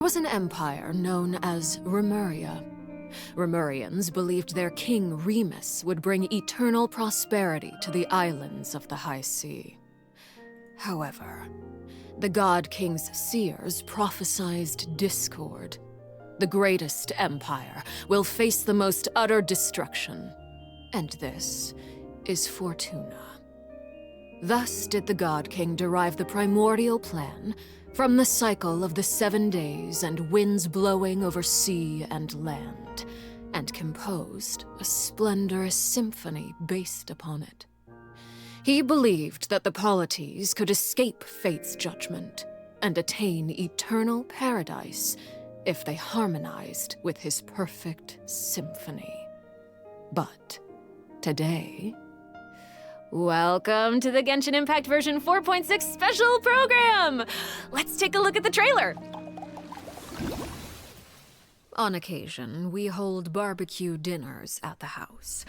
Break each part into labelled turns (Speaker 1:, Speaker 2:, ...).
Speaker 1: Was an empire known as Remuria. Remurians believed their king Remus would bring eternal prosperity to the islands of the High Sea. However, the God King's seers prophesied discord. The greatest empire will face the most utter destruction, and this is Fortuna. Thus did the God King derive the primordial plan from the cycle of the 7 days and winds blowing over sea and land, and composed a splendorous symphony based upon it. He believed that the polities could escape fate's judgment and attain eternal paradise if they harmonized with his perfect symphony. But today... Welcome to the Genshin Impact version 4.6 special program! Let's take a look at the trailer! On occasion, we hold barbecue dinners at the house.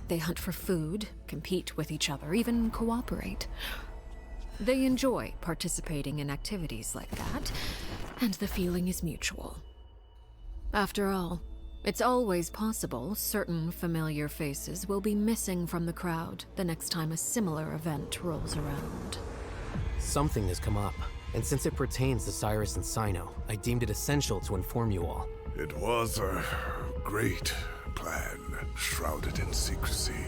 Speaker 1: They hunt for food, compete with each other, even cooperate. They enjoy participating in activities like that, and the feeling is mutual. After all, it's always possible certain familiar faces will be missing from the crowd the next time a similar event rolls around.
Speaker 2: Something has come up, and since it pertains to Cyrus and Sino, I deemed it essential to inform you all.
Speaker 3: It was a great plan, shrouded in secrecy.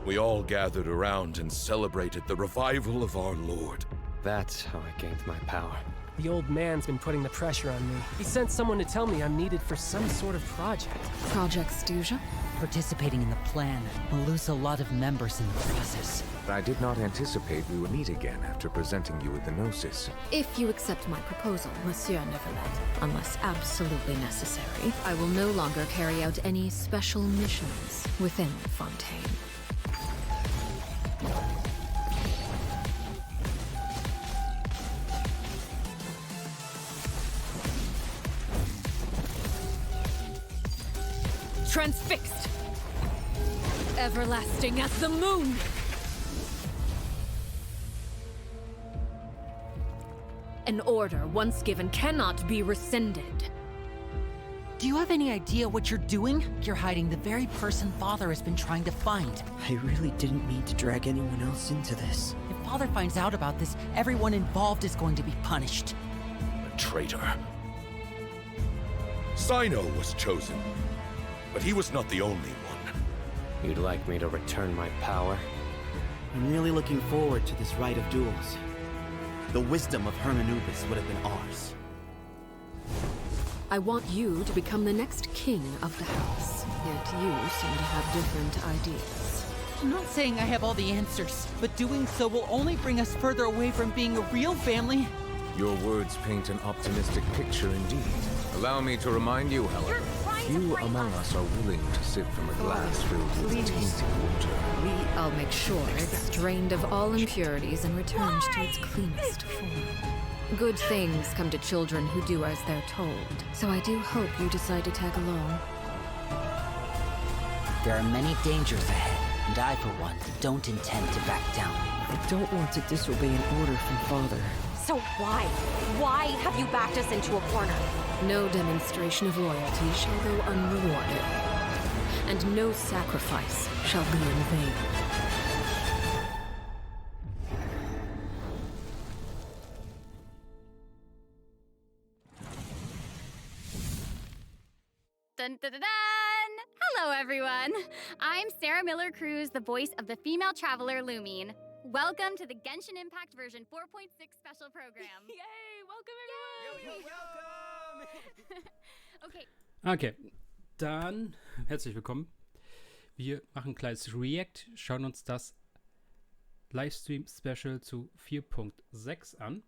Speaker 4: We all gathered around and celebrated the revival of our Lord.
Speaker 5: That's how I gained my power.
Speaker 6: The old man's been putting the pressure on me. He sent someone to tell me I'm needed for some sort of project.
Speaker 1: Project Stuja?
Speaker 7: Participating in the plan will lose a lot of members in the process.
Speaker 8: I did not anticipate we would meet again after presenting you with the Gnosis.
Speaker 1: If you accept my proposal, Monsieur Neverlet, unless absolutely necessary, I will no longer carry out any special missions within Fontaine. Transfixed! Everlasting as the moon! An order once given cannot be rescinded.
Speaker 7: Do you have any idea what you're doing? You're hiding the very person Father has been trying to find.
Speaker 9: I really didn't mean to drag anyone else into this.
Speaker 7: If Father finds out about this, everyone involved is going to be punished.
Speaker 4: A traitor. Sino was chosen, but he was not the only one.
Speaker 5: You'd like me to return my power?
Speaker 9: I'm really looking forward to this rite of duels. The wisdom of Hermanubis would have been ours.
Speaker 1: I want you to become the next king of the house, yet you seem to have different ideas.
Speaker 7: I'm not saying I have all the answers, but doing so will only bring us further away from being a real family.
Speaker 8: Your words paint an optimistic picture indeed. Allow me to remind you, however, few among us are willing to sip from a glass filled with tainted water.
Speaker 1: I'll make sure it's drained of all impurities and returned to its cleanest form. Good things come to children who do as they're told, so I do hope you decide to tag along.
Speaker 7: There are many dangers ahead, and I, for one, don't intend to back down.
Speaker 9: I don't want to disobey an order from Father.
Speaker 10: So why? Why have you backed us into a corner?
Speaker 1: No demonstration of loyalty shall go unrewarded, and no sacrifice shall be in vain.
Speaker 10: Dun, dun, dun, dun. Hello, everyone. I'm Sarah Miller-Cruz, the voice of the female traveler Lumine. Welcome to the Genshin Impact version 4.6 special program.
Speaker 1: Yay! Welcome, everyone!
Speaker 10: Okay.
Speaker 11: Okay, dann herzlich willkommen. Wir machen ein kleines React, schauen uns das Livestream-Special zu 4.6 an.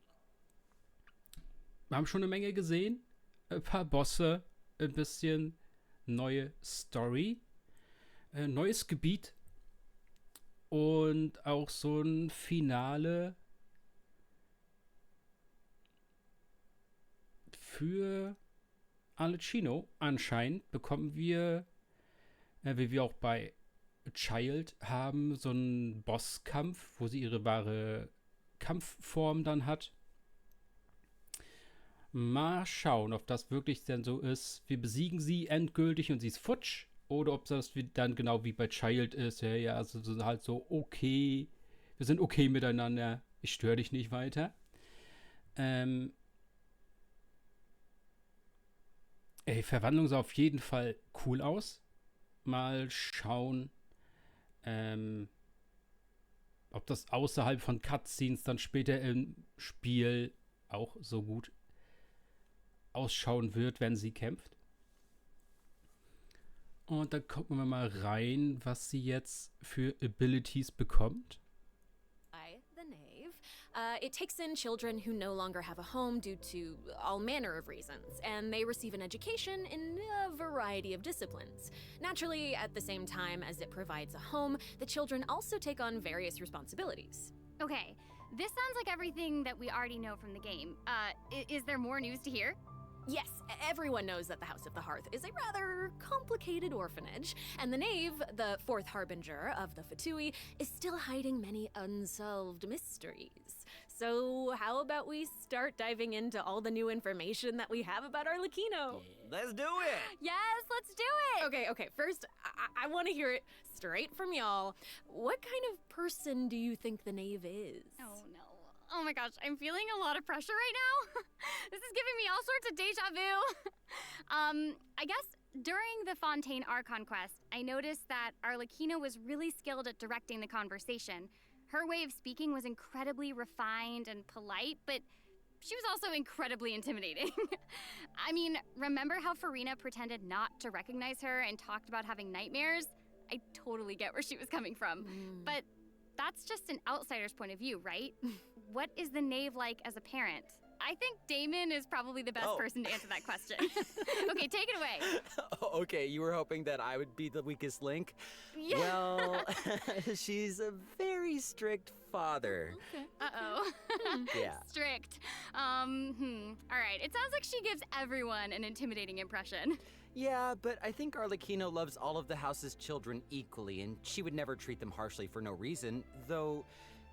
Speaker 11: Wir haben schon eine Menge gesehen, ein paar Bosse, ein bisschen neue Story, neues Gebiet und auch so ein Finale für Alecino. Anscheinend bekommen wir, wie wir auch bei Child haben, so einen Bosskampf, wo sie ihre wahre Kampfform dann hat. Mal schauen, ob das wirklich denn so ist. Wir besiegen sie endgültig und sie ist futsch. Oder ob das dann genau wie bei Child ist. Ja, also halt so, okay. Wir sind okay miteinander. Ich störe dich nicht weiter. Verwandlung sah auf jeden Fall cool aus. Mal schauen, ob das außerhalb von Cutscenes dann später im Spiel auch so gut ausschauen wird, wenn sie kämpft. Und dann gucken wir mal rein, was sie jetzt für Abilities bekommt.
Speaker 1: The Knave. It takes in children who no longer have a home due to all manner of reasons, and they receive an education in a variety of disciplines. Naturally, at the same time as it provides a home, the children also take on various responsibilities.
Speaker 10: Okay, this sounds like everything that we already know from the game. Is there more news to hear?
Speaker 1: Yes, everyone knows that the House of the Hearth is a rather complicated orphanage, and the Knave, the fourth harbinger of the Fatui, is still hiding many unsolved mysteries. So how about we start diving into all the new information that we have about Arlecchino?
Speaker 12: Let's do it!
Speaker 10: Yes, let's do it!
Speaker 1: Okay, first, I want to hear it straight from y'all. What kind of person do you think the Knave is?
Speaker 10: Oh no. Oh my gosh, I'm feeling a lot of pressure right now. This is giving me all sorts of deja vu. I guess during the Fontaine Archon quest, I noticed that Arlecchino was really skilled at directing the conversation. Her way of speaking was incredibly refined and polite, but she was also incredibly intimidating. I mean, remember how Farina pretended not to recognize her and talked about having nightmares? I totally get where she was coming from. But that's just an outsider's point of view, right? What is the Knave like as a parent? I think Damon is probably the best person to answer that question. Okay, take it away.
Speaker 12: Okay, you were hoping that I would be the weakest link?
Speaker 10: Yeah.
Speaker 12: Well, she's a very strict father.
Speaker 10: Okay. Uh-oh.
Speaker 12: Yeah.
Speaker 10: Strict. All right, it sounds like she gives everyone an intimidating impression.
Speaker 12: Yeah, but I think Arlecchino loves all of the house's children equally, and she would never treat them harshly for no reason, though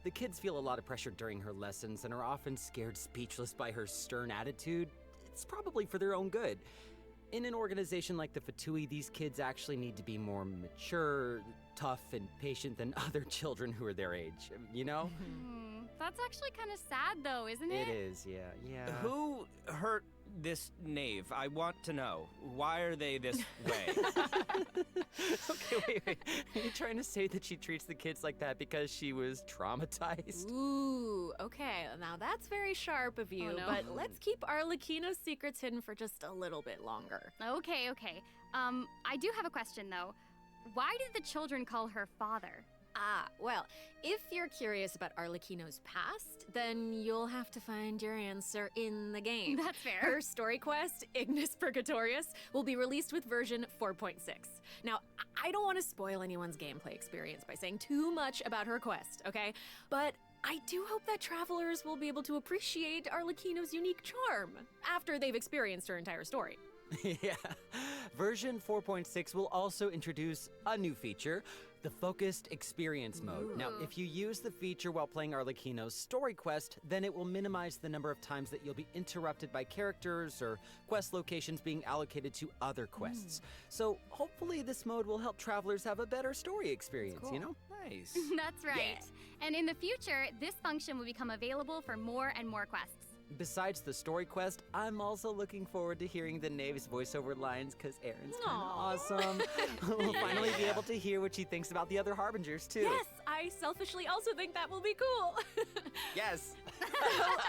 Speaker 12: the kids feel a lot of pressure during her lessons and are often scared speechless by her stern attitude. It's probably for their own good. In an organization like the Fatui, these kids actually need to be more mature, tough, and patient than other children who are their age, you know?
Speaker 10: That's actually kind of sad, though, isn't it?
Speaker 12: It is, yeah.
Speaker 13: Who hurt this Knave? I want to know. Why are they this way?
Speaker 12: Okay, wait. Are you trying to say that she treats the kids like that because she was traumatized?
Speaker 1: Ooh, okay. Now that's very sharp of you, but let's keep Arlecchino's secrets hidden for just a little bit longer.
Speaker 10: Okay. I do have a question, though. Why did the children call her father?
Speaker 1: Well, if you're curious about Arlecchino's past, then you'll have to find your answer in the game.
Speaker 10: That's fair.
Speaker 1: Her story quest, Ignis Purgatorius, will be released with version 4.6. Now, I don't want to spoil anyone's gameplay experience by saying too much about her quest, okay? But I do hope that travelers will be able to appreciate Arlecchino's unique charm after they've experienced her entire story.
Speaker 12: Yeah. Version 4.6 will also introduce a new feature, the Focused Experience Mode. Now, if you use the feature while playing Arlecchino's story quest, then it will minimize the number of times that you'll be interrupted by characters or quest locations being allocated to other quests. So hopefully this mode will help travelers have a better story experience, you know?
Speaker 13: Nice.
Speaker 10: That's right. And in the future, this function will become available for more and more quests.
Speaker 12: Besides the story quest, I'm also looking forward to hearing the Knave's voiceover lines because Erin's kind of awesome. We'll finally be able to hear what she thinks about the other Harbingers, too.
Speaker 1: Yes, I selfishly also think that will be cool.
Speaker 12: Yes.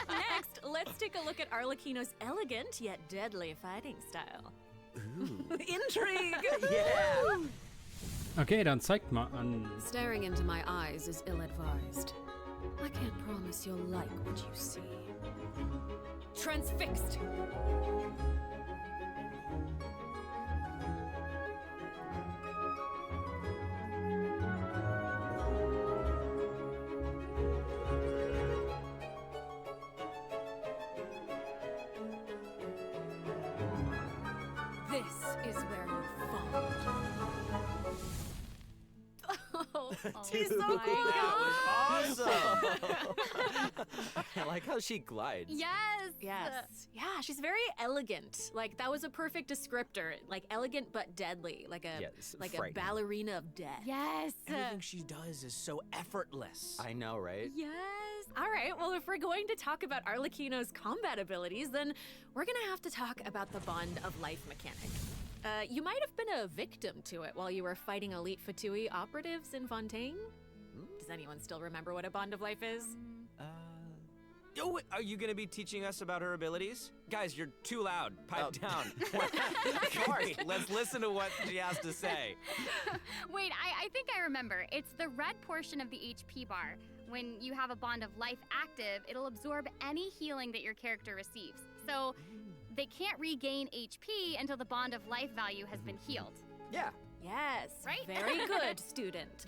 Speaker 1: Next, let's take a look at Arlecchino's elegant yet deadly fighting style.
Speaker 12: Ooh.
Speaker 1: Intrigue!
Speaker 12: Yeah!
Speaker 11: Okay, dann zeigt mal an.
Speaker 1: Staring into my eyes is ill-advised. I can't promise you'll like what you see. Transfixed! This is where you fall.
Speaker 10: Oh,
Speaker 12: She's
Speaker 10: so
Speaker 12: cool.
Speaker 10: That
Speaker 12: was awesome. I like how she glides.
Speaker 10: Yes.
Speaker 1: Yes. Yeah, she's very elegant. Like, that was a perfect descriptor. Like, elegant but deadly. Like a ballerina of death.
Speaker 10: Yes.
Speaker 13: Everything she does is so effortless.
Speaker 12: I know, right?
Speaker 1: Yes. All right, well, if we're going to talk about Arlecchino's combat abilities, then we're gonna have to talk about the Bond of Life mechanic. You might have been a victim to it while you were fighting elite Fatui operatives in Fontaine. Does anyone still remember what a Bond of Life is?
Speaker 13: Oh, are you gonna be teaching us about her abilities? Guys, you're too loud. Pipe down. Sorry, let's listen to what she has to say.
Speaker 10: Wait, I think I remember. It's the red portion of the HP bar. When you have a Bond of Life active, it'll absorb any healing that your character receives. So they can't regain HP until the Bond of Life value has been healed.
Speaker 12: Yeah.
Speaker 1: Yes,
Speaker 10: right?
Speaker 1: Very good, student.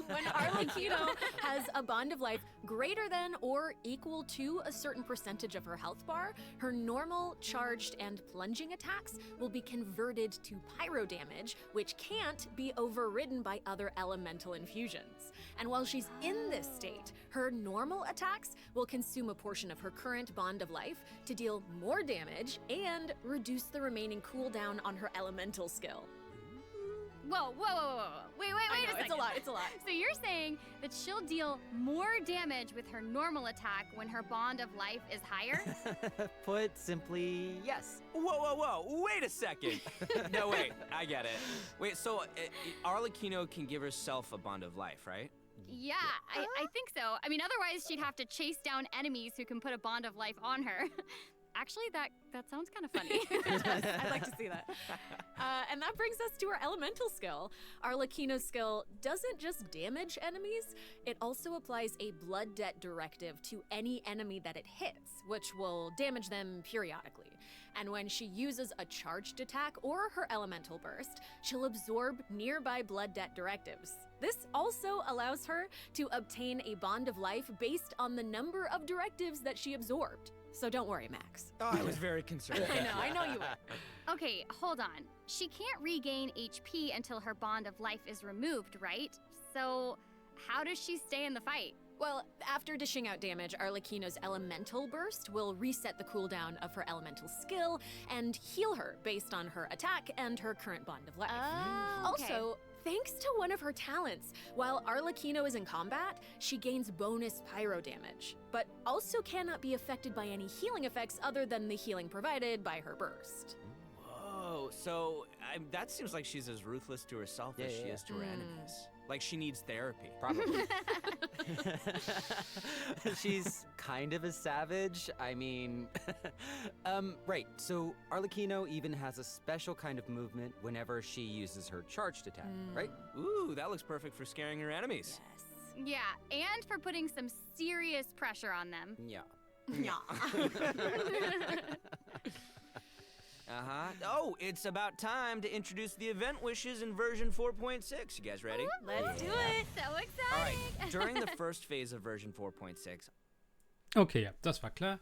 Speaker 1: When Arlecchino has a Bond of Life greater than or equal to a certain percentage of her health bar, her normal, charged, and plunging attacks will be converted to pyro damage, which can't be overridden by other elemental infusions. And while she's in this state, her normal attacks will consume a portion of her current Bond of Life to deal more damage and reduce the remaining cooldown on her elemental skill.
Speaker 10: Whoa. Wait a second.
Speaker 1: It's a lot.
Speaker 10: So you're saying that she'll deal more damage with her normal attack when her Bond of Life is higher?
Speaker 12: Put simply, yes.
Speaker 13: Whoa, wait a second. No, wait, I get it. Wait, so Arlecchino can give herself a Bond of Life, right?
Speaker 10: Yeah, I think so. I mean, otherwise she'd have to chase down enemies who can put a Bond of Life on her. Actually, that sounds kind of funny.
Speaker 1: I'd like to see that. And that brings us to our elemental skill. Arlecchino's skill doesn't just damage enemies, it also applies a blood debt directive to any enemy that it hits, which will damage them periodically. And when she uses a charged attack or her elemental burst, she'll absorb nearby blood debt directives. This also allows her to obtain a Bond of Life based on the number of directives that she absorbed. So don't worry, Max.
Speaker 13: Oh, I was very concerned.
Speaker 1: I know you were.
Speaker 10: Okay, hold on. She can't regain HP until her Bond of Life is removed, right? So how does she stay in the fight?
Speaker 1: Well, after dishing out damage, Arlecchino's elemental burst will reset the cooldown of her elemental skill and heal her based on her attack and her current Bond of Life.
Speaker 10: Oh, okay.
Speaker 1: Also, thanks to one of her talents, while Arlecchino is in combat, she gains bonus pyro damage, but also cannot be affected by any healing effects other than the healing provided by her burst.
Speaker 13: Whoa, so that seems like she's as ruthless to herself as she is to her enemies. Like she needs therapy.
Speaker 12: Probably. She's kind of a savage. I mean, right. So Arlecchino even has a special kind of movement whenever she uses her charged attack, right?
Speaker 13: Ooh, that looks perfect for scaring her enemies.
Speaker 10: Yeah, and for putting some serious pressure on them.
Speaker 12: Yeah.
Speaker 13: Oh, it's about time to introduce the event wishes in version 4.6. You guys ready?
Speaker 1: Let's do it.
Speaker 10: So
Speaker 13: All
Speaker 10: exciting.
Speaker 13: right, during the first phase of version 4.6.
Speaker 11: Okay, ja, das war klar.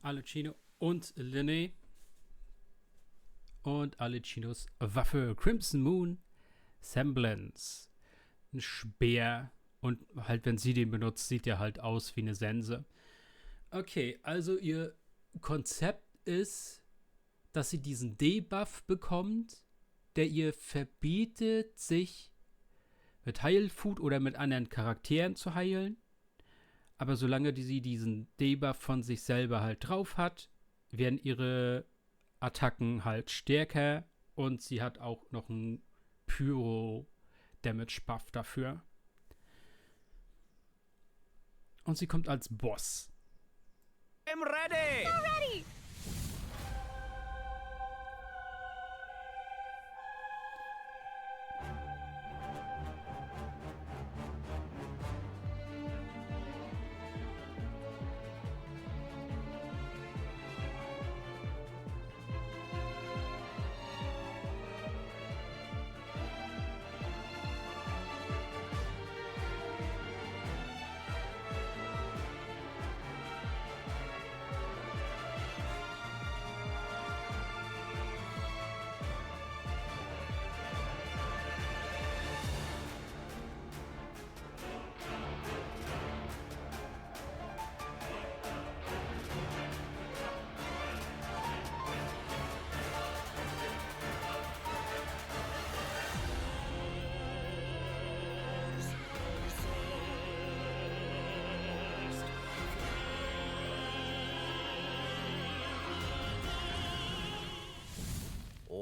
Speaker 11: Arlecchino und Linné. Und Arlecchinos Waffe Crimson Moon Semblance. Ein Speer. Und halt, wenn sie den benutzt, sieht er halt aus wie eine Sense. Okay, also ihr Konzept ist, dass sie diesen Debuff bekommt, der ihr verbietet, sich mit Heilfood oder mit anderen Charakteren zu heilen. Aber solange sie diesen Debuff von sich selber halt drauf hat, werden ihre Attacken halt stärker und sie hat auch noch einen Pyro-Damage-Buff dafür. Und sie kommt als Boss.
Speaker 13: I'm ready!
Speaker 10: So ready!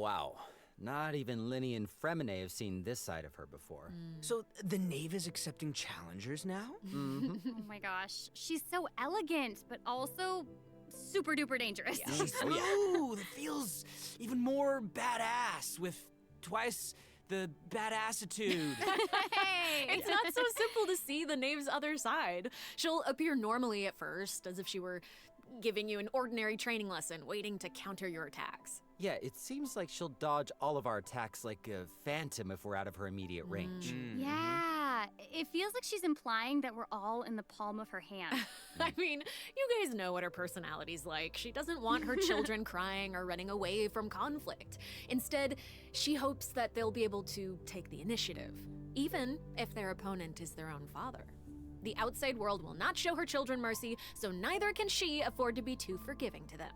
Speaker 12: Wow. Not even Linny and Fremine have seen this side of her before.
Speaker 13: So the knave is accepting challengers now?
Speaker 12: Mm-hmm.
Speaker 10: Oh my gosh, she's so elegant, but also super duper dangerous.
Speaker 13: Yeah. She's smooth. It feels even more badass with twice the badassitude.
Speaker 10: Hey!
Speaker 1: It's not so simple to see the knave's other side. She'll appear normally at first, as if she were giving you an ordinary training lesson, waiting to counter your attacks.
Speaker 12: Yeah, it seems like she'll dodge all of our attacks like a phantom if we're out of her immediate range.
Speaker 10: Yeah, it feels like she's implying that we're all in the palm of her hand.
Speaker 1: I mean, you guys know what her personality's like. She doesn't want her children crying or running away from conflict. Instead, she hopes that they'll be able to take the initiative, even if their opponent is their own father. The outside world will not show her children mercy, so neither can she afford to be too forgiving to them.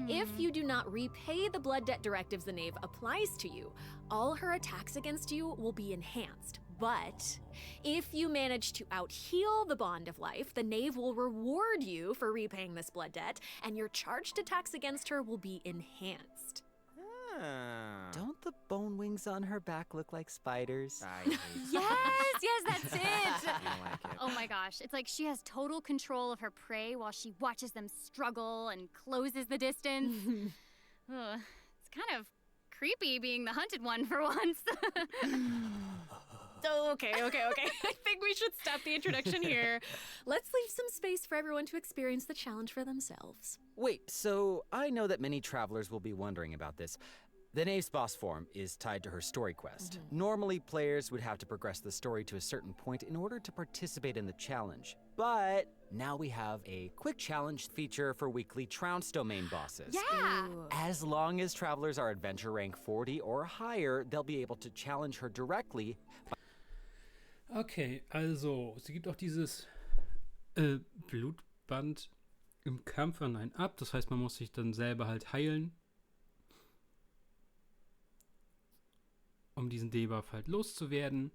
Speaker 1: If you do not repay the blood debt directives the knave applies to you, all her attacks against you will be enhanced. But if you manage to out-heal the bond of life, the knave will reward you for repaying this blood debt, and your charged attacks against her will be enhanced.
Speaker 12: Don't the bone wings on her back look like spiders?
Speaker 10: Yes, that's it.
Speaker 13: I like it.
Speaker 10: Oh my gosh, it's like she has total control of her prey while she watches them struggle and closes the distance. Ugh, it's kind of creepy being the hunted one for once.
Speaker 1: Okay. I think we should stop the introduction here. Let's leave some space for everyone to experience the challenge for themselves.
Speaker 12: Wait, so I know that many travelers will be wondering about this. The knave's boss form is tied to her story quest. Normally, players would have to progress the story to a certain point in order to participate in the challenge. But now we have a quick challenge feature for weekly Trounce domain bosses.
Speaker 10: Yeah!
Speaker 12: As long as travelers are adventure rank 40 or higher, they'll be able to challenge her directly.
Speaker 11: Okay, also, es gibt auch dieses Blutband im Kampf an einen ab. Das heißt, man muss sich dann selber halt heilen, um diesen Debuff halt loszuwerden.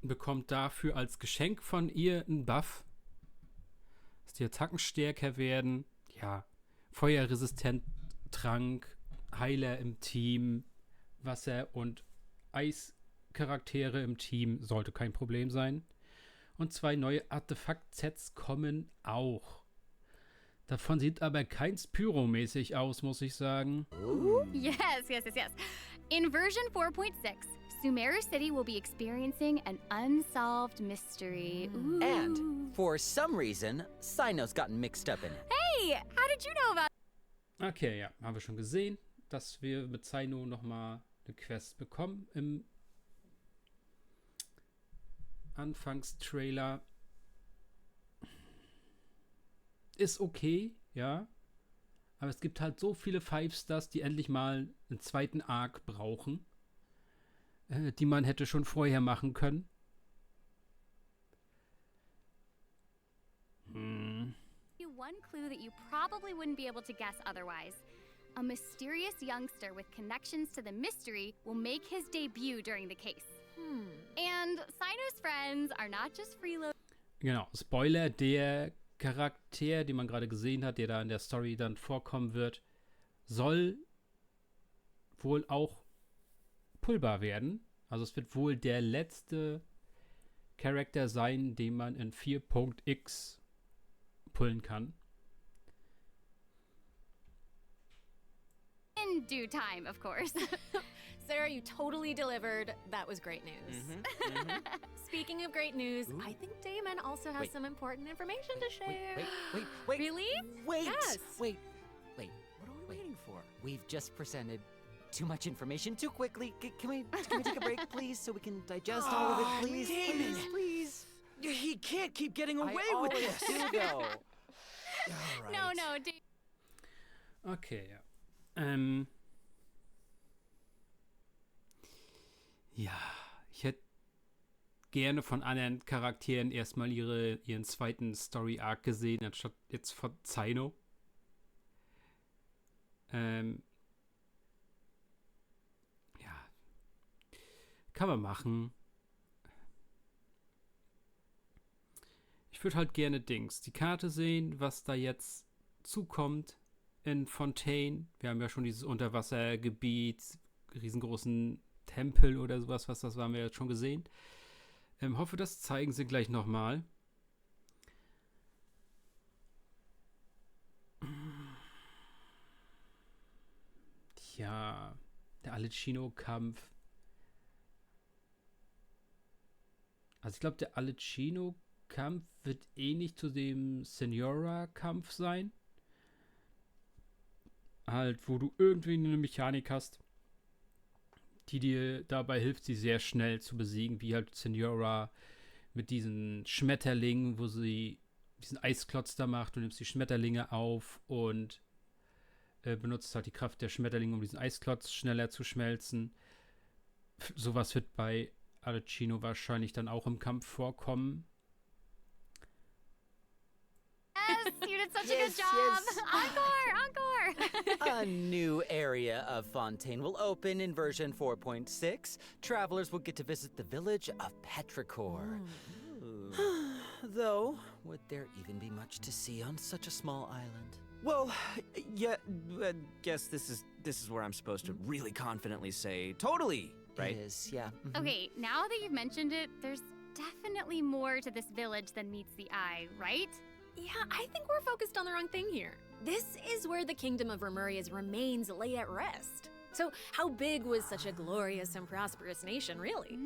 Speaker 11: Bekommt dafür als Geschenk von ihr einen Buff, dass die Attacken stärker werden. Ja, feuerresistent Trank, Heiler im Team, Wasser- und Eischaraktere im Team sollte kein Problem sein. Und 2 neue Artefakt-Sets kommen auch. Davon sieht aber keins pyromäßig aus, muss ich sagen.
Speaker 10: Yes. In version 4.6, Sumeru City will be experiencing an unsolved mystery. Ooh.
Speaker 12: And, for some reason, Sino's gotten mixed up in it.
Speaker 10: Hey, how did you know about...
Speaker 11: Okay, ja, haben wir schon gesehen, dass wir mit Sino nochmal eine Quest bekommen im Anfangstrailer. Ist okay, ja. Aber es gibt halt so viele 5-Stars, die endlich mal einen zweiten Arc brauchen, die man hätte schon vorher machen können.
Speaker 10: One clue that you probably wouldn't be able to guess otherwise. A mysterious youngster with connections to the mystery will make his debut during the case. And Sino's friends are not just freeloaders.
Speaker 11: Genau, Spoiler, der Charakter, den man gerade gesehen hat, der da in der Story dann vorkommen wird, soll wohl auch pullbar werden. Also es wird wohl der letzte Charakter sein, den man in 4.x pullen kann.
Speaker 10: In due time, of course.
Speaker 1: Sarah, you totally delivered. That was great news. Speaking of great news, I think Damon also has some important information to share.
Speaker 12: Wait.
Speaker 1: Really?
Speaker 12: Wait.
Speaker 1: Yes.
Speaker 12: Wait. What are we waiting for? We've just presented too much information too quickly. Can we take a break, please, so we can digest all of it, please?
Speaker 13: Damon!
Speaker 12: Please.
Speaker 13: He can't keep getting away with
Speaker 12: always
Speaker 13: this.
Speaker 12: do, though.
Speaker 10: No,
Speaker 11: Okay, ja. Ja, ich hätte gerne von anderen Charakteren erstmal ihren zweiten Story-Arc gesehen, anstatt jetzt von Sino. Ja. Kann man machen. Ich würde halt gerne die Karte sehen, was da jetzt zukommt. in Fontaine. Wir haben ja schon dieses Unterwassergebiet, riesengroßen Tempel oder sowas, was das war, haben wir jetzt schon gesehen. Hoffe, das zeigen sie gleich nochmal. Tja, der Alecino-Kampf. Also ich glaube, der Alecino-Kampf wird ähnlich zu dem Senora-Kampf sein. Halt, wo du irgendwie eine Mechanik hast, die dir dabei hilft, sie sehr schnell zu besiegen, wie halt Senora mit diesen Schmetterlingen, wo sie diesen Eisklotz da macht. Du nimmst die Schmetterlinge auf und benutzt halt die Kraft der Schmetterlinge, um diesen Eisklotz schneller zu schmelzen. Sowas wird bei Alecino wahrscheinlich dann auch im Kampf vorkommen.
Speaker 10: Yes, you did such a good job. Encore.
Speaker 12: A new area of Fontaine will open in version 4.6. Travelers will get to visit the village of Petrichor. Though, would there even be much to see on such a small island?
Speaker 13: Well, yeah, I guess this is where I'm supposed to really confidently say totally, right?
Speaker 12: It is, yeah.
Speaker 10: Okay, now that you've mentioned it, there's definitely more to this village than meets the eye, right?
Speaker 1: Yeah, I think we're focused on the wrong thing here. This is where the kingdom of Remuria's remains lay at rest. So how big was such a glorious and prosperous nation, really?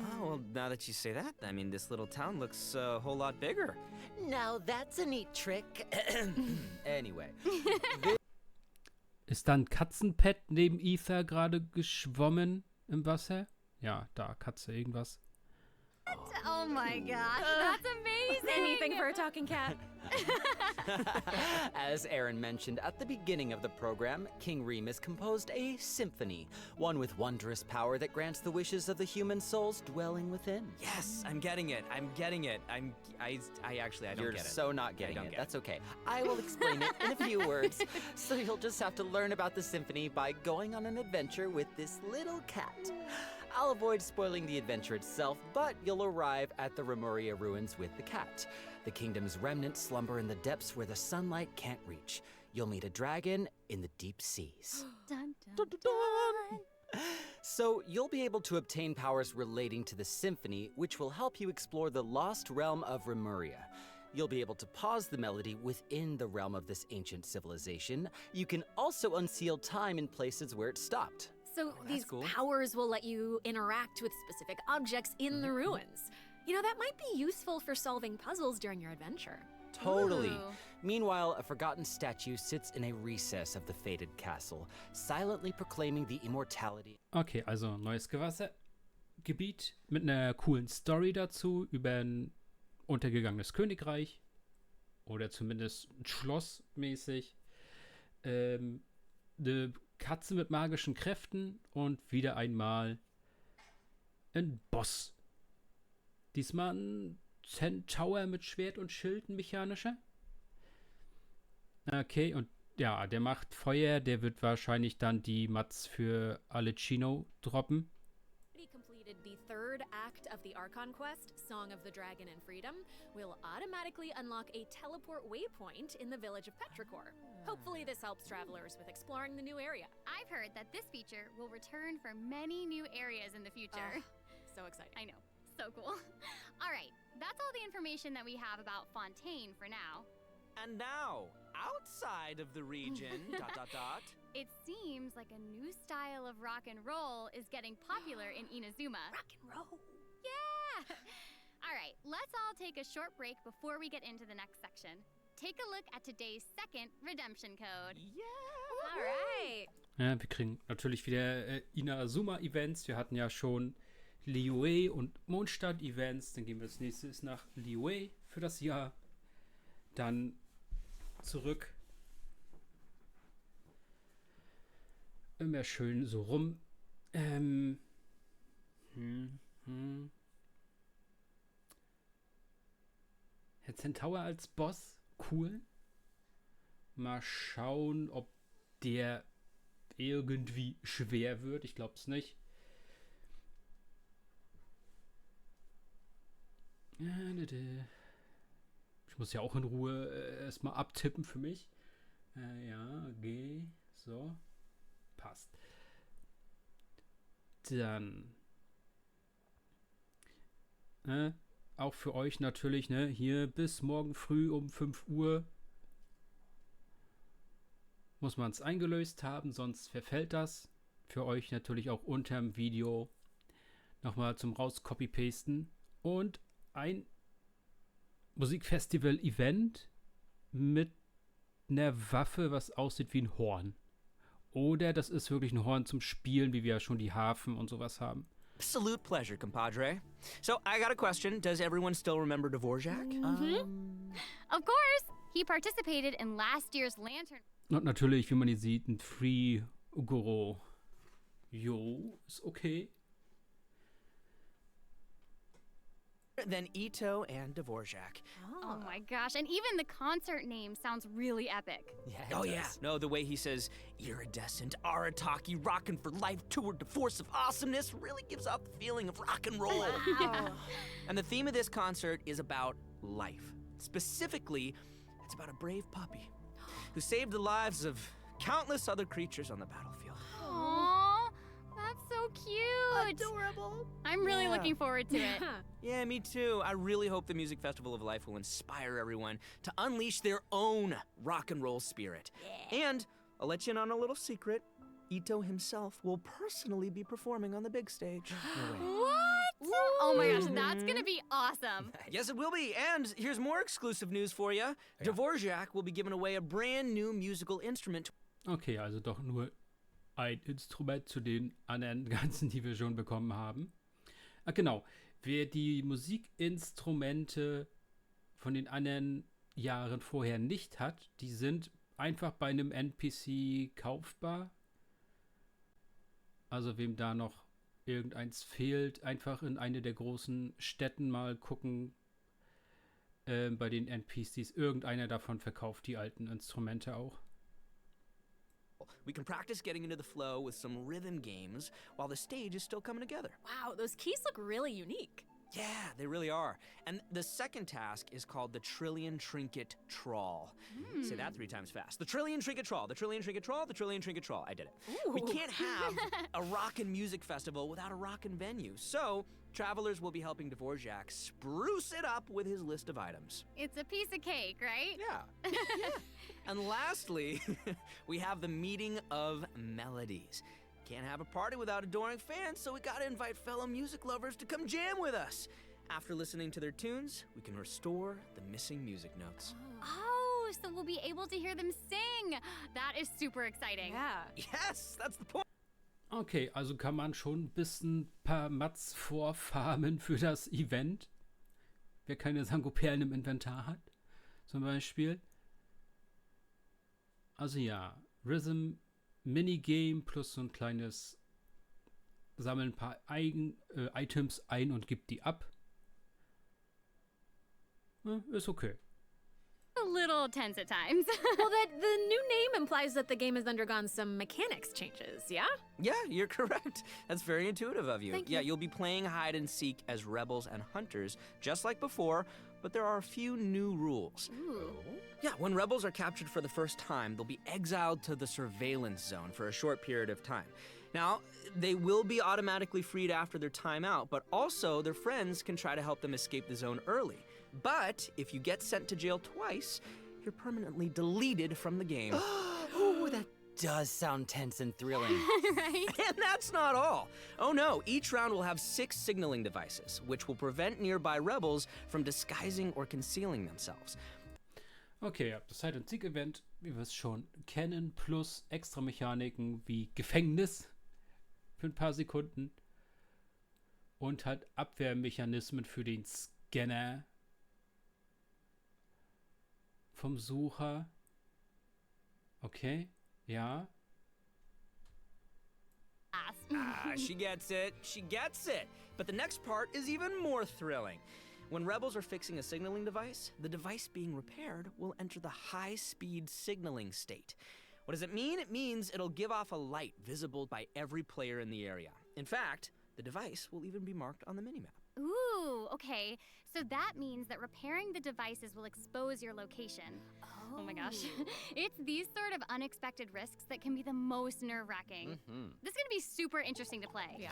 Speaker 13: Oh, well, now that you say that, I mean, this little town looks a whole lot bigger.
Speaker 12: Now that's a neat trick. Anyway.
Speaker 11: Ist da ein Katzenpet neben Ether gerade geschwommen im Wasser? Ja, da, Katze, irgendwas.
Speaker 10: Oh my gosh, that's amazing!
Speaker 1: Anything for a talking cat.
Speaker 12: As Aaron mentioned at the beginning of the program, King Remus composed a symphony, one with wondrous power that grants the wishes of the human souls dwelling within.
Speaker 13: Yes, I'm getting it. I actually don't
Speaker 12: You're
Speaker 13: get it.
Speaker 12: so not getting it. That's okay. I will explain it in a few words. So you'll just have to learn about the symphony by going on an adventure with this little cat. I'll avoid spoiling the adventure itself, but you'll arrive at the Remuria ruins with the cat. The kingdom's remnants slumber in the depths where the sunlight can't reach. You'll meet a dragon in the deep seas.
Speaker 10: Dun, dun, dun.
Speaker 12: So you'll be able to obtain powers relating to the symphony, which will help you explore the lost realm of Remuria. You'll be able to pause the melody within the realm of this ancient civilization. You can also unseal time in places where it stopped.
Speaker 1: So these powers will let you interact with specific objects in the ruins. You know, that might be useful for solving puzzles during your adventure.
Speaker 12: Totally.
Speaker 10: Ooh.
Speaker 12: Meanwhile, a forgotten statue sits in a recess of the fated castle, silently proclaiming the immortality.
Speaker 11: Okay, also neues Gewassergebiet mit einer coolen Story dazu über ein untergegangenes Königreich oder zumindest ein Schloss mäßig. Eine Katze mit magischen Kräften und wieder einmal ein Boss. Diesmal ein Centaur mit Schwert und Schild, ein mechanischer. Okay, und ja, der macht Feuer, der wird wahrscheinlich dann die Mats für Alecino droppen.
Speaker 1: Completed the third act of the Archon quest, Song of the Dragon and Freedom, will automatically unlock a teleport waypoint in the village of Petrichor. Hopefully this helps travelers with exploring the new area.
Speaker 10: I've heard that this feature will return for many new areas in the future.
Speaker 1: So exciting.
Speaker 10: I know, so cool. All right, that's all the information that we have about Fontaine for now.
Speaker 13: And now, outside of the region, ...
Speaker 10: It seems like a new style of rock and roll is getting popular in Inazuma.
Speaker 1: Rock and roll.
Speaker 10: Yeah! All right, let's all take a short break before we get into the next section. Take a look at today's second redemption code.
Speaker 13: Yeah!
Speaker 10: All right.
Speaker 11: Ja, wir kriegen natürlich wieder Inazuma-Events. Wir hatten ja schon Liyue und Mondstadt-Events. Dann gehen wir als nächstes nach Liyue für das Jahr. Dann zurück. Immer schön so rum. Herr Centaur als Boss, cool. Mal schauen, ob der irgendwie schwer wird. Ich glaube es nicht. Ich muss ja auch in Ruhe erstmal abtippen für mich. Ja, G. So. Passt. Dann. Auch für euch natürlich, ne? Hier bis morgen früh um 5 Uhr muss man es eingelöst haben, sonst verfällt das. Für euch natürlich auch unterm Video nochmal zum Raus-Copy-Pasten. Und ein Musikfestival-Event mit einer Waffe, was aussieht wie ein Horn. Oder das ist wirklich ein Horn zum Spielen, wie wir ja schon die Harfen und sowas haben.
Speaker 13: Absolute pleasure, compadre. So, I got a question. Does everyone still remember Dvorak?
Speaker 10: Of course! He participated in last year's Lantern.
Speaker 11: Und natürlich, wie man hier sieht, ein Free Ugoro. Jo, ist okay.
Speaker 13: Than Ito and Dvorak.
Speaker 10: Oh my gosh, and even the concert name sounds really epic.
Speaker 13: Yeah, yeah. No, the way he says, iridescent, Arataki, rockin' for life, toward the force of awesomeness, really gives off the feeling of rock and roll.
Speaker 10: Wow.
Speaker 13: And the theme of this concert is about life. Specifically, it's about a brave puppy who saved the lives of countless other creatures on the battlefield.
Speaker 10: Aww, that's so cute.
Speaker 7: Adorable.
Speaker 10: I'm really looking forward to it.
Speaker 13: Yeah, me too. I really hope the Music Festival of Life will inspire everyone to unleash their own rock and roll spirit. Yeah. And I'll let you in on a little secret. Ito himself will personally be performing on the big stage.
Speaker 10: What? Oh my gosh, that's gonna be awesome.
Speaker 13: Yes, it will be. And here's more exclusive news for you. Dvorak will be giving away a brand new musical instrument.
Speaker 11: Okay, also doch nur ein Instrument zu den anderen ganzen, die wir schon bekommen haben. Ah, genau. Wer die Musikinstrumente von den anderen Jahren vorher nicht hat, die sind einfach bei einem NPC kaufbar. Also wem da noch irgendeins fehlt, einfach in eine der großen Städten mal gucken. Bei den NPCs, irgendeiner davon verkauft die alten Instrumente auch.
Speaker 13: We can practice getting into the flow with some rhythm games while the stage is still coming together.
Speaker 14: Wow, those keys look really unique.
Speaker 13: Yeah, they really are. And the second task is called the Trillion Trinket Trawl. Say that 3 times fast. The Trillion Trinket Trawl, the Trillion Trinket Trawl, the Trillion Trinket Trawl. I did it.
Speaker 14: Ooh.
Speaker 13: We can't have a rockin' music festival without a rockin' venue. So, travelers will be helping Dvorak spruce it up with his list of items.
Speaker 10: It's a piece of cake, right?
Speaker 13: Yeah. Yeah. And lastly, we have the Meeting of Melodies. Can't have a party without adoring fans, so we gotta invite fellow music lovers to come jam with us. After listening to their tunes, we can restore the missing music notes.
Speaker 10: Oh, so we'll be able to hear them sing. That is super exciting.
Speaker 14: Yeah.
Speaker 13: Yes, that's the point.
Speaker 11: Okay, also kann man schon ein bisschen paar Mats vorfarmen für das Event. Wer keine Sangoperlen im Inventar hat, zum Beispiel. Also ja, Rhythm Minigame plus so ein kleines Sammeln ein paar Items ein und gibt die ab. Ja, ist okay.
Speaker 10: A little tense at times.
Speaker 14: Well, the new name implies that the game has undergone some mechanics changes, yeah?
Speaker 13: Yeah, you're correct. That's very intuitive of you.
Speaker 14: Thank
Speaker 13: Yeah,
Speaker 14: you.
Speaker 13: you'll be playing hide and seek as rebels and hunters, just like before, but there are a few new rules.
Speaker 14: Ooh.
Speaker 13: Yeah, when rebels are captured for the first time, they'll be exiled to the surveillance zone for a short period of time. Now, they will be automatically freed after their time out, but also their friends can try to help them escape the zone early. But if you get sent to jail twice, you're permanently deleted from the game.
Speaker 12: Ooh, that does sound tense and thrilling.
Speaker 10: Right?
Speaker 13: And that's not all. Oh no, each round will have 6 signaling devices, which will prevent nearby rebels from disguising or concealing themselves.
Speaker 11: Okay, ja, das Hide and Seek Event, wie wir es schon kennen, plus extra Mechaniken wie Gefängnis für ein paar Sekunden und halt Abwehrmechanismen für den Scanner vom Sucher. Okay, ja.
Speaker 13: She gets it. She gets it. But the next part is even more thrilling. When rebels are fixing a signaling device, the device being repaired will enter the high-speed signaling state. What does it mean? It means it'll give off a light visible by every player in the area. In fact, the device will even be marked on the minimap.
Speaker 10: Ooh, okay. So that means that repairing the devices will expose your location. Oh my gosh. It's these sort of unexpected risks that can be the most nerve-wracking. This is gonna be super interesting to play.
Speaker 13: Yeah.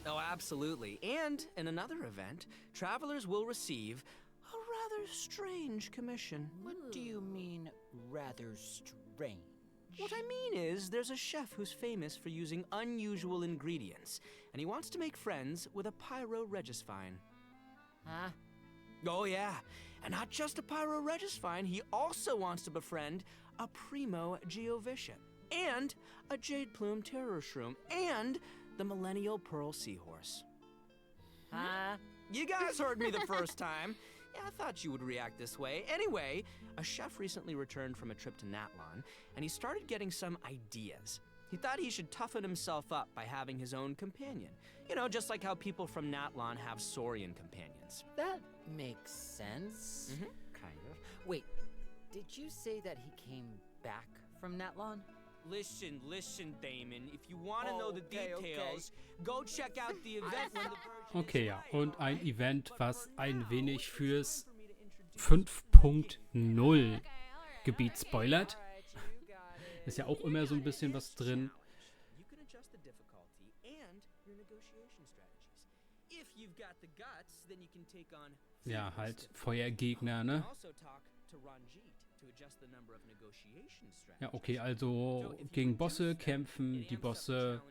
Speaker 13: Oh, absolutely. And in another event, travelers will receive a rather strange commission.
Speaker 7: What do you mean, rather strange?
Speaker 13: What I mean is, there's a chef who's famous for using unusual ingredients, and he wants to make friends with a pyro-regisvine.
Speaker 7: Huh?
Speaker 13: Oh yeah, and not just a pyro-regisvine, he also wants to befriend a primo geovishap, and a jade plume terror shroom, and the millennial pearl seahorse.
Speaker 7: Huh?
Speaker 13: You guys heard me the first time. Yeah, I thought you would react this way. Anyway, a chef recently returned from a trip to Natlon, and he started getting some ideas. He thought he should toughen himself up by having his own companion. You know, just like how people from Natlon have Saurian companions.
Speaker 7: That makes sense. Kind of. Wait, did you say that he came back from Natlon?
Speaker 13: Listen, Damon. If you want to know the details, go check out the event when the version
Speaker 11: Okay, ja. Und ein Event, was ein wenig fürs 5.0 Gebiet spoilert. Ist ja auch immer so ein bisschen was drin.
Speaker 13: You can adjust the difficulty and your negotiation strategies. If you've got the guts, then you can take on
Speaker 11: Ja, halt Feuergegner, ne?
Speaker 13: also talk to Ranjit to adjust the number of negotiation strategies.
Speaker 11: Ja, okay, also gegen Bosse kämpfen. Die Bosse,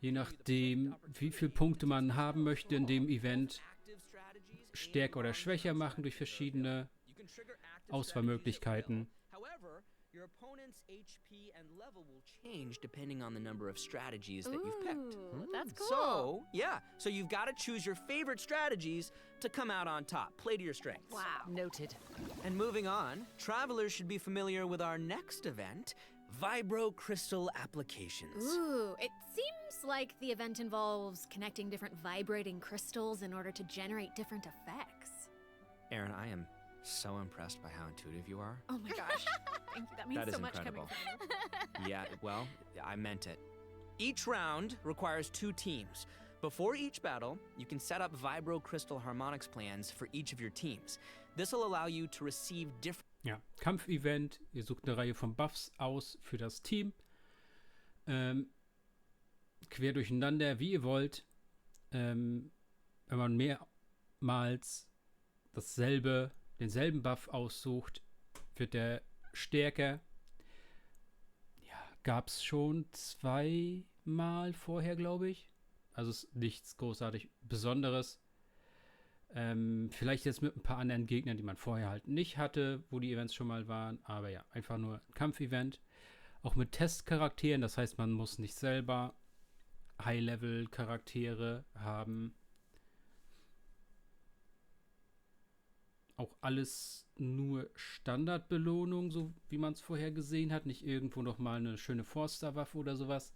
Speaker 11: je nachdem, wie viele Punkte man haben möchte in dem Event, stärker oder schwächer machen durch verschiedene Auswahlmöglichkeiten.
Speaker 13: However, your opponent's HP and level will change depending on the number of strategies that you've picked.
Speaker 10: That's cool.
Speaker 13: So you've got to choose your favorite strategies to come out on top. Play to your strengths.
Speaker 7: Wow. Noted.
Speaker 13: And moving on, travelers should be familiar with our next event, Vibro Crystal Applications.
Speaker 14: Ooh, it seems like the event involves connecting different vibrating crystals in order to generate different effects.
Speaker 13: Aaron, I am so impressed by how intuitive you are.
Speaker 14: Oh my gosh. Thank you. That means
Speaker 13: That is
Speaker 14: so much
Speaker 13: incredible.
Speaker 14: coming from you.
Speaker 13: Yeah, well, I meant it. Each round requires 2 teams. Before each battle, you can set up Vibro Crystal Harmonics plans for each of your teams. This will allow you to receive different...
Speaker 11: Ja, Kampfevent. Ihr sucht eine Reihe von Buffs aus für das Team. Quer durcheinander, wie ihr wollt. Wenn man mehrmals denselben Buff aussucht, wird der stärker. Ja, gab es schon 2-mal vorher, glaube ich. Also ist nichts großartig Besonderes. Vielleicht jetzt mit ein paar anderen Gegnern, die man vorher halt nicht hatte, wo die Events schon mal waren. Aber ja, einfach nur ein Kampfevent. Auch mit Testcharakteren, das heißt, man muss nicht selber High-Level-Charaktere haben. Auch alles nur Standardbelohnung, so wie man es vorher gesehen hat. Nicht irgendwo nochmal eine schöne Forster-Waffe oder sowas.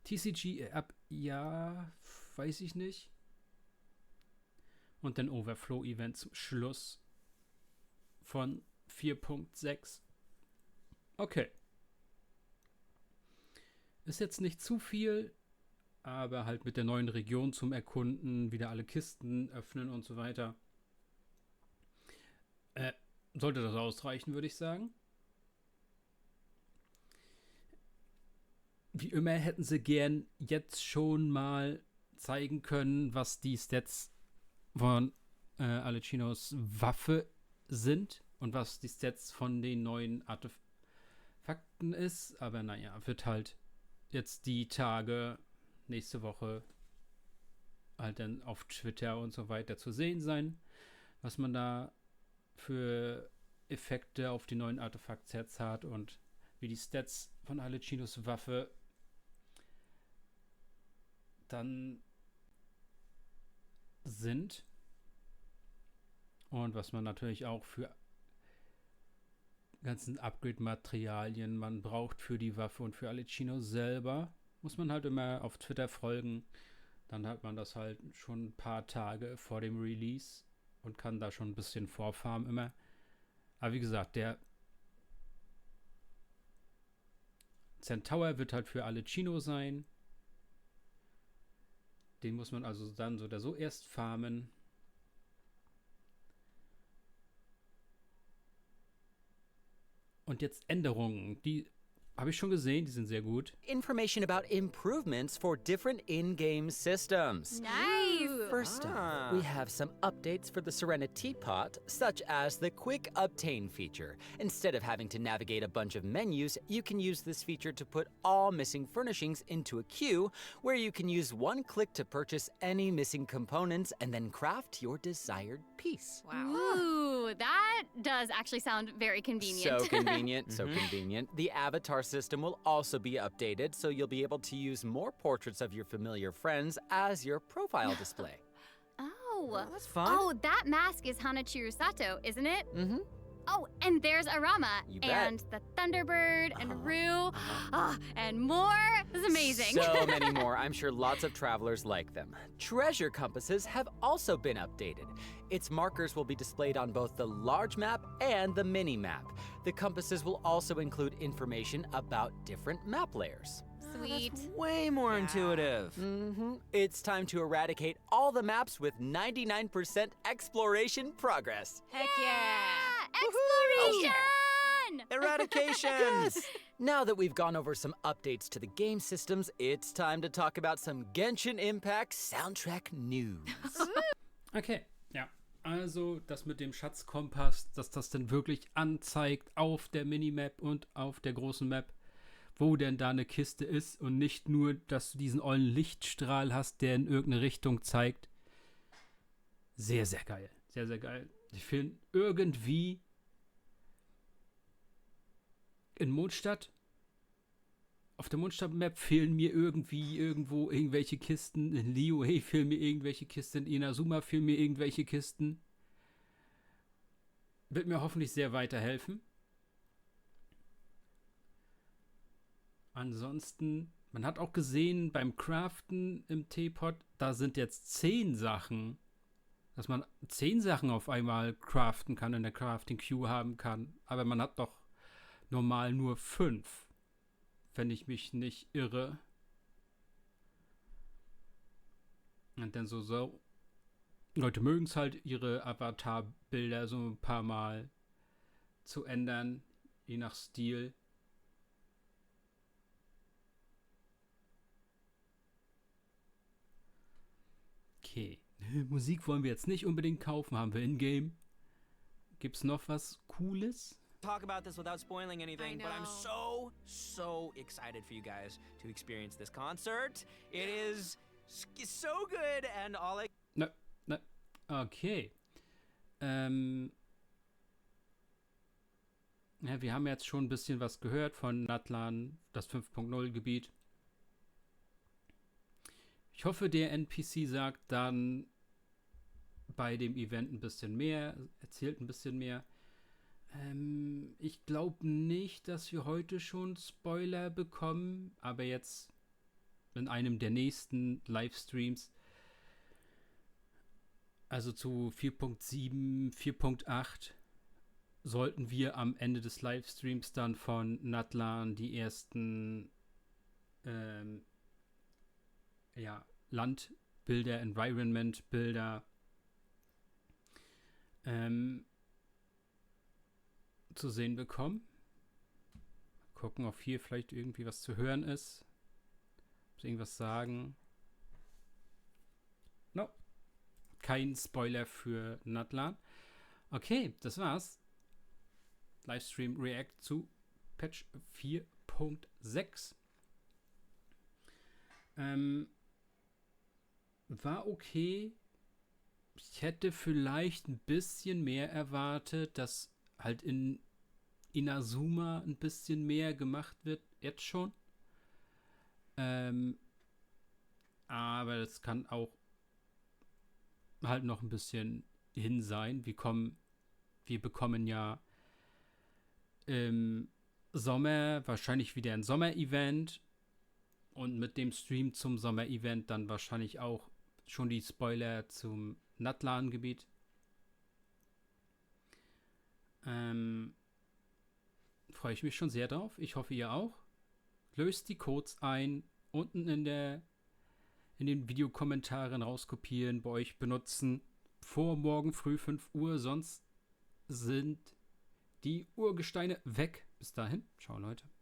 Speaker 11: TCG ab, ja, weiß ich nicht. Und dann Overflow-Event zum Schluss von 4.6. Okay. Ist jetzt nicht zu viel, aber halt mit der neuen Region zum Erkunden, wieder alle Kisten öffnen und so weiter. Sollte das ausreichen, würde ich sagen. Wie immer hätten sie gern jetzt schon mal zeigen können, was die Stats von Alecinos Waffe sind und was die Stats von den neuen Artefakten ist. Aber naja, wird halt jetzt die Tage, nächste Woche halt dann auf Twitter und so weiter zu sehen sein, was man da für Effekte auf die neuen Artefakt-Sets hat und wie die Stats von Alecinos Waffe dann sind und was man natürlich auch für ganzen Upgrade-Materialien man braucht für die Waffe und für Alecino selber, muss man halt immer auf Twitter folgen. Dann hat man das halt schon ein paar Tage vor dem Release und kann da schon ein bisschen vorfarmen immer. Aber wie gesagt, der Centaur wird halt für Alecino sein. Den muss man also dann so oder so erst farmen. Und jetzt Änderungen. Die habe ich schon gesehen, die sind sehr gut.
Speaker 12: Information about improvements for different in-game systems.
Speaker 10: Nice!
Speaker 12: First off, we have some updates for the Serenity Pot, such as the Quick Obtain feature. Instead of having to navigate a bunch of menus, you can use this feature to put all missing furnishings into a queue, where you can use one click to purchase any missing components and then craft your desired piece.
Speaker 10: Wow. Ooh, that does actually sound very convenient.
Speaker 12: So convenient, so convenient. The avatar system will also be updated, so you'll be able to use more portraits of your familiar friends as your profile display.
Speaker 10: Oh,
Speaker 13: that's fun.
Speaker 10: Oh, that mask is Hanachiru Sato, isn't it?
Speaker 12: Mm-hmm.
Speaker 10: Oh, and there's Arama,
Speaker 12: You bet.
Speaker 10: and the Thunderbird, and Rue, and more. This is amazing.
Speaker 12: So many more. I'm sure lots of travelers like them. Treasure compasses have also been updated. Its markers will be displayed on both the large map and the mini map. The compasses will also include information about different map layers.
Speaker 10: Sweet.
Speaker 13: Way more intuitive.
Speaker 12: It's time to eradicate all the maps with 99% exploration progress.
Speaker 10: Heck yeah! Exploration!
Speaker 13: Eradication!
Speaker 12: Yes! Now that we've gone over some updates to the game systems, it's time to talk about some Genshin Impact soundtrack news.
Speaker 11: Okay, ja. Also das mit dem Schatzkompass, dass das dann wirklich anzeigt auf der Minimap und auf der großen Map, wo denn da eine Kiste ist und nicht nur, dass du diesen ollen Lichtstrahl hast, der in irgendeine Richtung zeigt. Sehr, sehr geil. Sehr, sehr geil. Ich finde irgendwie in Mondstadt, auf der Mondstadt-Map fehlen mir irgendwie irgendwo irgendwelche Kisten. In Liyue fehlen mir irgendwelche Kisten. In Inazuma fehlen mir irgendwelche Kisten. Wird mir hoffentlich sehr weiterhelfen. Ansonsten, man hat auch gesehen beim Craften im Teepot, da sind jetzt 10 Sachen, dass man 10 Sachen auf einmal craften kann, in der Crafting Queue haben kann. Aber man hat doch normal nur 5, wenn ich mich nicht irre. Und dann so Leute mögen es halt, ihre Avatar-Bilder so ein paar Mal zu ändern, je nach Stil. Okay. Musik wollen wir jetzt nicht unbedingt kaufen, haben wir in-game. Gibt's noch was Cooles?
Speaker 13: Talk about this without spoiling anything,
Speaker 14: I
Speaker 13: but I'm
Speaker 14: know.
Speaker 13: so excited for you guys to experience this concert. It is so good, and all I...
Speaker 11: Ne. Okay. Ja, wir haben jetzt schon ein bisschen was gehört von Natlan, das 5.0 Gebiet. Ich hoffe, der NPC sagt dann bei dem Event ein bisschen mehr, erzählt ein bisschen mehr. Ich glaube nicht, dass wir heute schon Spoiler bekommen, aber jetzt in einem der nächsten Livestreams, also zu 4.7, 4.8, sollten wir am Ende des Livestreams dann von Natlan die ersten Landbilder, Environment-Bilder zu sehen bekommen. Gucken, ob hier vielleicht irgendwie was zu hören ist. Muss irgendwas sagen? No. Kein Spoiler für Natlan. Okay, das war's. Livestream React zu Patch 4.6. War okay. Ich hätte vielleicht ein bisschen mehr erwartet, dass halt in Inazuma ein bisschen mehr gemacht wird, jetzt schon. Aber das kann auch halt noch ein bisschen hin sein. Wir bekommen ja im Sommer wahrscheinlich wieder ein Sommer-Event und mit dem Stream zum Sommer-Event dann wahrscheinlich auch schon die Spoiler zum Natlan-Gebiet. Freue ich mich schon sehr drauf. Ich hoffe, ihr auch. Löst die Codes ein. Unten in in den Videokommentaren rauskopieren, bei euch benutzen. Vor morgen früh 5 Uhr, sonst sind die Urgesteine weg. Bis dahin, ciao Leute.